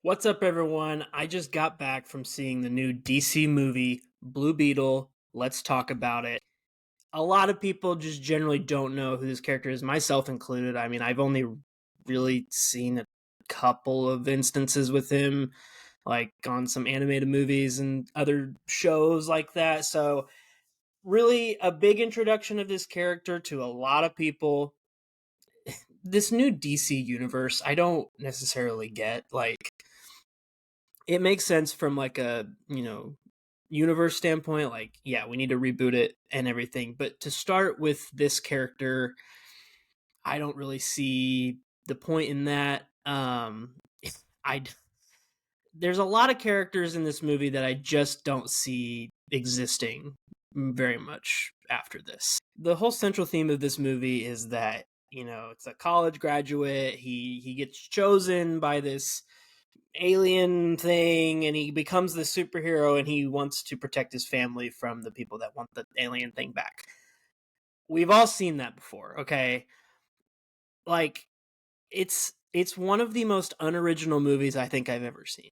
What's up, everyone? I just got back from seeing the new DC movie, Blue Beetle. Let's talk about it. A lot of people just generally don't know who this character is, myself included. I mean, I've only really seen a couple of instances with him, like on some animated movies and other shows like that. So, really, a big introduction of this character to a lot of people. This new DC universe, I don't necessarily get. Like, it makes sense from like a universe standpoint, like, yeah, we need to reboot it and everything, but to start with this character, I don't really see the point in that. I There's a lot of characters in this movie that I just don't see existing very much after this. The whole central theme of this movie is that, it's a college graduate. He gets chosen by this alien thing, and he becomes the superhero, and he wants to protect his family from the people that want the alien thing back. We've all seen that before, okay? Like, it's one of the most unoriginal movies I think I've ever seen.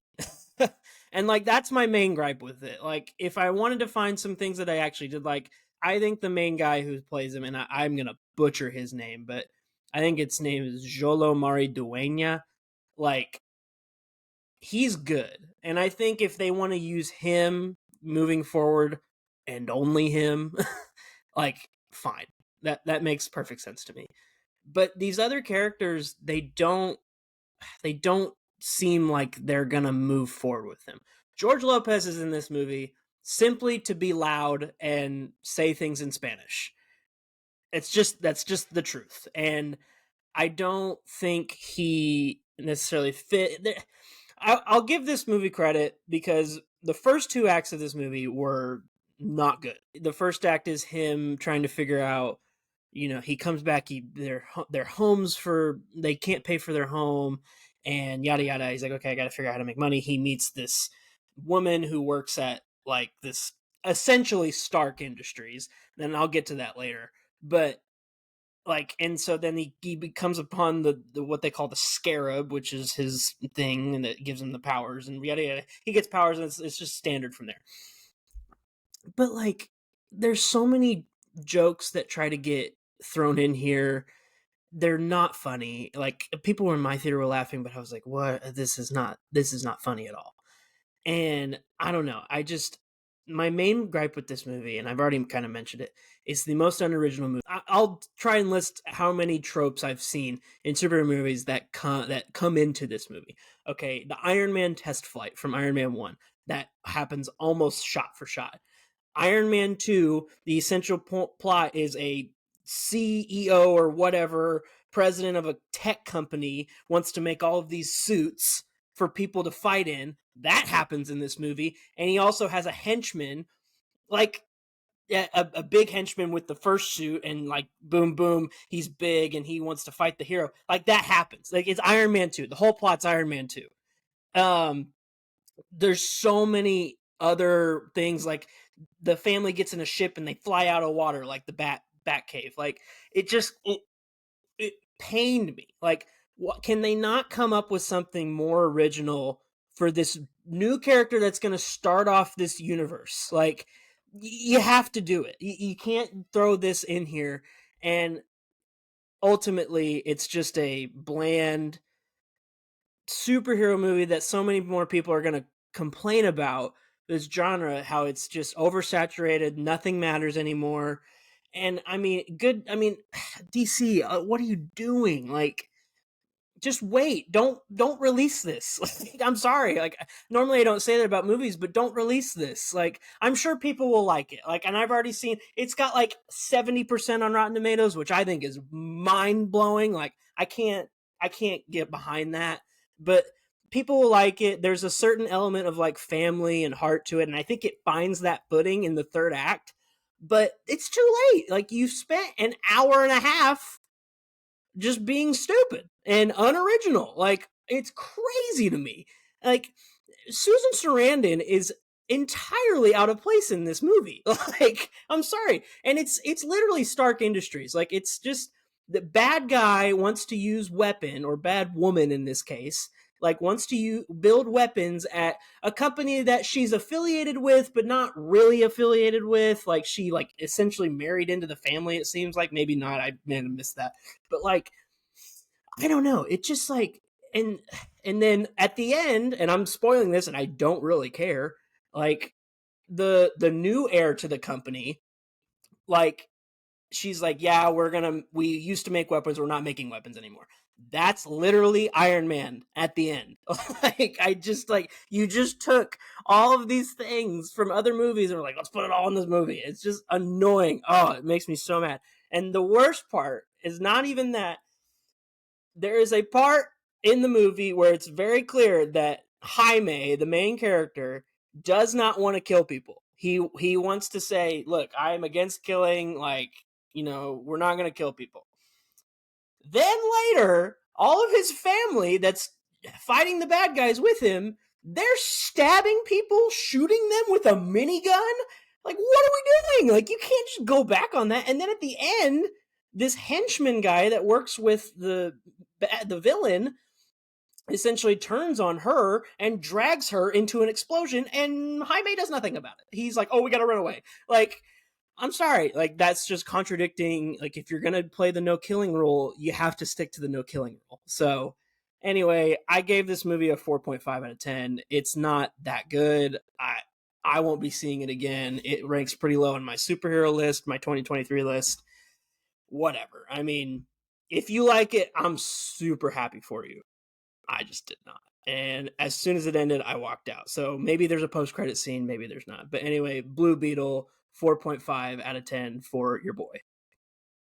And like, that's my main gripe with it. Like, if I wanted to find some things that I actually did like, I think the main guy who plays him, and I'm gonna butcher his name, but I think its name is Jolo Mari Dueña. Like, he's good. And I think if they want to use him moving forward and only him, like, fine. That makes perfect sense to me. But these other characters, they don't seem like they're gonna move forward with him. George Lopez is in this movie simply to be loud and say things in Spanish. That's just the truth. And I don't think he necessarily fit. I'll give this movie credit because the first two acts of this movie were not good. The first act is him trying to figure out, he comes back, their homes, for they can't pay for their home, and yada yada. He's like, okay, I got to figure out how to make money. He meets this woman who works at like this essentially Stark Industries. Then I'll get to that later, but like, and so then he becomes upon the what they call the scarab, which is his thing, and that gives him the powers, and yada yada. He gets powers, and it's just standard from there. But like, there's so many jokes that try to get thrown in here. They're not funny. Like, people in my theater were laughing, but I was like, what? This is not funny at all. And I don't know. My main gripe with this movie, and I've already kind of mentioned it, it's the most unoriginal movie. I'll try and list how many tropes I've seen in superhero movies that come into this movie. Okay, the Iron Man test flight from Iron Man 1, that happens almost shot for shot. Iron Man 2, the essential plot is a CEO or whatever, president of a tech company, wants to make all of these suits for people to fight in. That happens in this movie. And he also has a henchman, like, yeah, a big henchman with the first suit, and like, boom, boom, he's big and he wants to fight the hero. Like, that happens. Like, it's Iron Man 2. The whole plot's Iron Man 2. Um, there's so many other things, like the family gets in a ship and they fly out of water, like the bat cave. Like, it pained me. Like, what can they not come up with something more original for this new character that's going to start off this universe? Like, you have to do it. You can't throw this in here, and ultimately it's just a bland superhero movie that so many more people are going to complain about this genre, how it's just oversaturated, nothing matters anymore. And I mean, DC, what are you doing? Like, just wait. Don't release this. Like, I'm sorry. Like, normally I don't say that about movies, but don't release this. Like, I'm sure people will like it. Like, and I've already seen it's got like 70% on Rotten Tomatoes, which I think is mind blowing. Like, I can't get behind that, but people will like it. There's a certain element of like family and heart to it, and I think it finds that footing in the third act. But it's too late. Like, you've spent an hour and a half just being stupid and unoriginal. Like, it's crazy to me. Like, Susan Sarandon is entirely out of place in this movie. Like, I'm sorry. And it's literally Stark Industries. Like, it's just the bad guy wants to use weapon, or bad woman in this case, like wants to build weapons at a company that she's affiliated with but not really affiliated with. Like she like essentially married into the family, it seems like. Maybe not, I man I missed that. But like I don't know, it just like, and and then at the end, and I'm spoiling this and I don't really care, like the new heir to the company, like she's like, yeah, we used to make weapons, we're not making weapons anymore. That's literally Iron Man at the end. Like, I just like, you just took all of these things from other movies and were like, let's put it all in this movie. It's just annoying. Oh, it makes me so mad. And the worst part is not even that. There is a part in the movie where it's very clear that Jaime, the main character, does not want to kill people. He wants to say, "Look, I am against killing. Like, we're not going to kill people." Then later, all of his family that's fighting the bad guys with him, they're stabbing people, shooting them with a minigun. Like, what are we doing? Like, you can't just go back on that. And then at the end, this henchman guy that works with the villain essentially turns on her and drags her into an explosion, and Jaime does nothing about it. He's like, "Oh, we got to run away." Like, I'm sorry, like that's just contradicting. Like, if you're gonna play the no killing rule, you have to stick to the no killing rule. So anyway, I gave this movie a 4.5 out of 10. It's not that good. I won't be seeing it again. It ranks pretty low on my superhero list, my 2023 list. Whatever. I mean, if you like it, I'm super happy for you. I just did not. And as soon as it ended, I walked out. So maybe there's a post credit scene, maybe there's not. But anyway, Blue Beetle, 4.5 out of 10 for your boy.